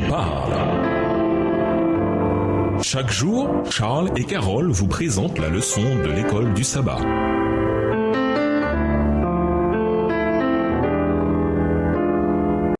parle. Chaque jour, Charles et Carole vous présentent la leçon de l'école du sabbat.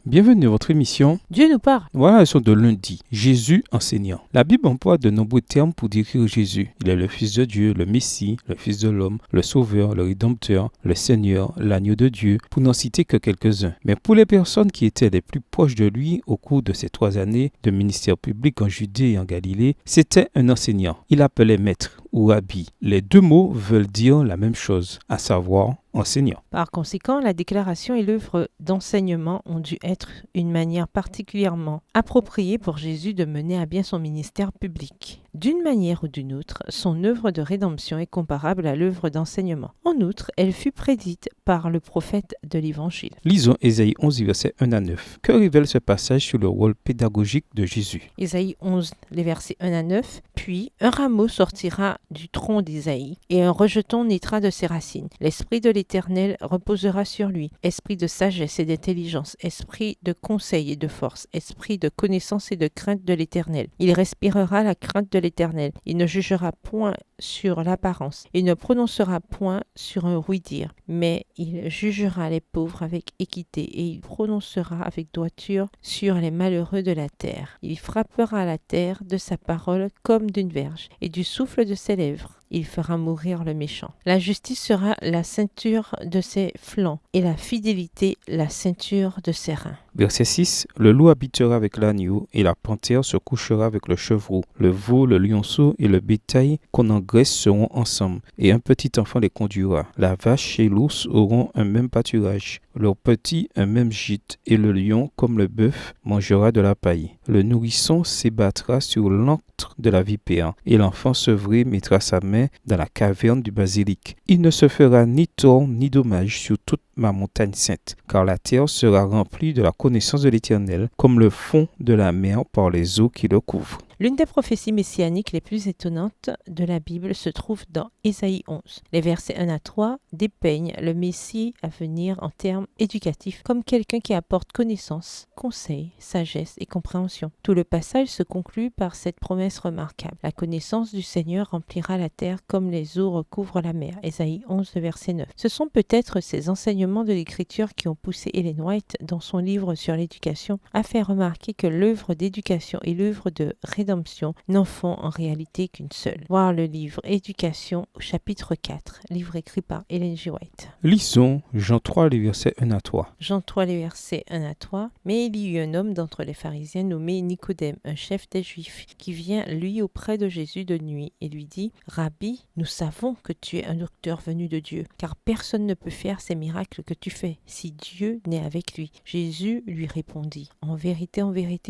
Bienvenue à votre émission. Dieu nous parle. Voilà la leçon de lundi. Jésus enseignant. La Bible emploie de nombreux termes pour décrire Jésus. Il est le Fils de Dieu, le Messie, le Fils de l'homme, le Sauveur, le Rédempteur, le Seigneur, l'Agneau de Dieu, pour n'en citer que quelques-uns. Mais pour les personnes qui étaient les plus proches de lui au cours de ces 3 années de ministère public en Judée et en Galilée, c'était un enseignant. Il appelait maître ou rabbi. Les deux mots veulent dire la même chose, à savoir enseignant. Par conséquent, la déclaration et l'œuvre d'enseignement ont dû être une manière particulièrement appropriée pour Jésus de mener à bien son ministère public. D'une manière ou d'une autre, son œuvre de rédemption est comparable à l'œuvre d'enseignement. En outre, elle fut prédite par le prophète de l'Évangile. Lisons Ésaïe 11, versets 1 à 9. Que révèle ce passage sur le rôle pédagogique de Jésus? Ésaïe 11, les versets 1 à 9. Puis, un rameau sortira du tronc d'Ésaïe, et un rejeton naîtra de ses racines. L'esprit de l'Éternel reposera sur lui, esprit de sagesse et d'intelligence, esprit de conseil et de force, esprit de connaissance et de crainte de l'Éternel. Il respirera la crainte de l'Éternel. Il ne jugera point sur l'apparence. Il ne prononcera point sur un ouï-dire, mais il jugera les pauvres avec équité et il prononcera avec droiture sur les malheureux de la terre. Il frappera la terre de sa parole comme d'une verge et du souffle de ses lèvres. Il fera mourir le méchant. La justice sera la ceinture de ses flancs et la fidélité la ceinture de ses reins. Verset 6. Le loup habitera avec l'agneau et la panthère se couchera avec le chevreau. Le veau, le lionceau et le bétail qu'on engraisse seront ensemble et un petit enfant les conduira. La vache et l'ours auront un même pâturage. Leurs petits un même gîte et le lion, comme le bœuf, mangera de la paille. Le nourrisson s'ébattra sur l'antre de la vipère et l'enfant sevré mettra sa main dans la caverne du basilic. Il ne se fera ni tort ni dommage sur toute ma montagne sainte, car la terre sera remplie de la connaissance de l'Éternel, comme le fond de la mer par les eaux qui le couvrent. L'une des prophéties messianiques les plus étonnantes de la Bible se trouve dans Ésaïe 11. Les versets 1 à 3 dépeignent le Messie à venir en termes éducatifs comme quelqu'un qui apporte connaissance, conseil, sagesse et compréhension. Tout le passage se conclut par cette promesse remarquable. La connaissance du Seigneur remplira la terre comme les eaux recouvrent la mer. Ésaïe 11, verset 9. Ce sont peut-être ces enseignements de l'Écriture qui ont poussé Ellen White, dans son livre sur l'éducation, à faire remarquer que l'œuvre d'éducation et l'œuvre de rédemption n'en font en réalité qu'une seule. Voir le livre Éducation au chapitre 4, livre écrit par Ellen G. White. Lisons Jean 3, les versets 1 à 3. Jean 3, les versets 1 à 3. Mais il y eut un homme d'entre les pharisiens nommé Nicodème, un chef des Juifs, qui vient lui auprès de Jésus de nuit et lui dit: Rabbi, nous savons que tu es un docteur venu de Dieu, car personne ne peut faire ces miracles que tu fais, si Dieu n'est avec lui. Jésus lui répondit: en vérité,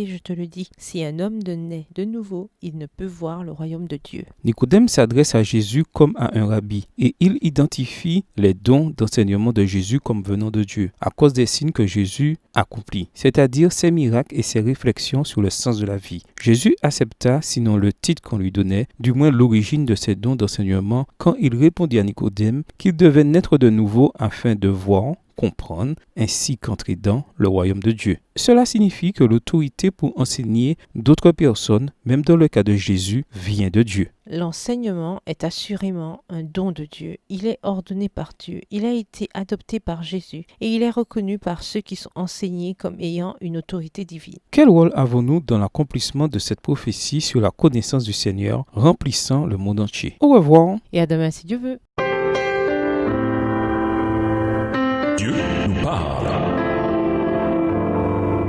je te le dis, si un homme naît de nouveau, il ne peut voir le royaume de Dieu. Nicodème s'adresse à Jésus comme à un rabbi et il identifie les dons d'enseignement de Jésus comme venant de Dieu à cause des signes que Jésus accomplit, c'est-à-dire ses miracles et ses réflexions sur le sens de la vie. Jésus accepta, sinon le titre qu'on lui donnait, du moins l'origine de ces dons d'enseignement quand il répondit à Nicodème qu'il devait naître de nouveau afin de voir, comprendre, ainsi qu'entrer dans le royaume de Dieu. Cela signifie que l'autorité pour enseigner d'autres personnes, même dans le cas de Jésus, vient de Dieu. L'enseignement est assurément un don de Dieu. Il est ordonné par Dieu. Il a été adopté par Jésus et il est reconnu par ceux qui sont enseignés comme ayant une autorité divine. Quel rôle avons-nous dans l'accomplissement de cette prophétie sur la connaissance du Seigneur remplissant le monde entier? Au revoir. Et à demain si Dieu veut. Dieu nous parle.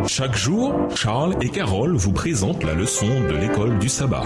Chaque jour, Charles et Carole vous présentent la leçon de l'école du sabbat.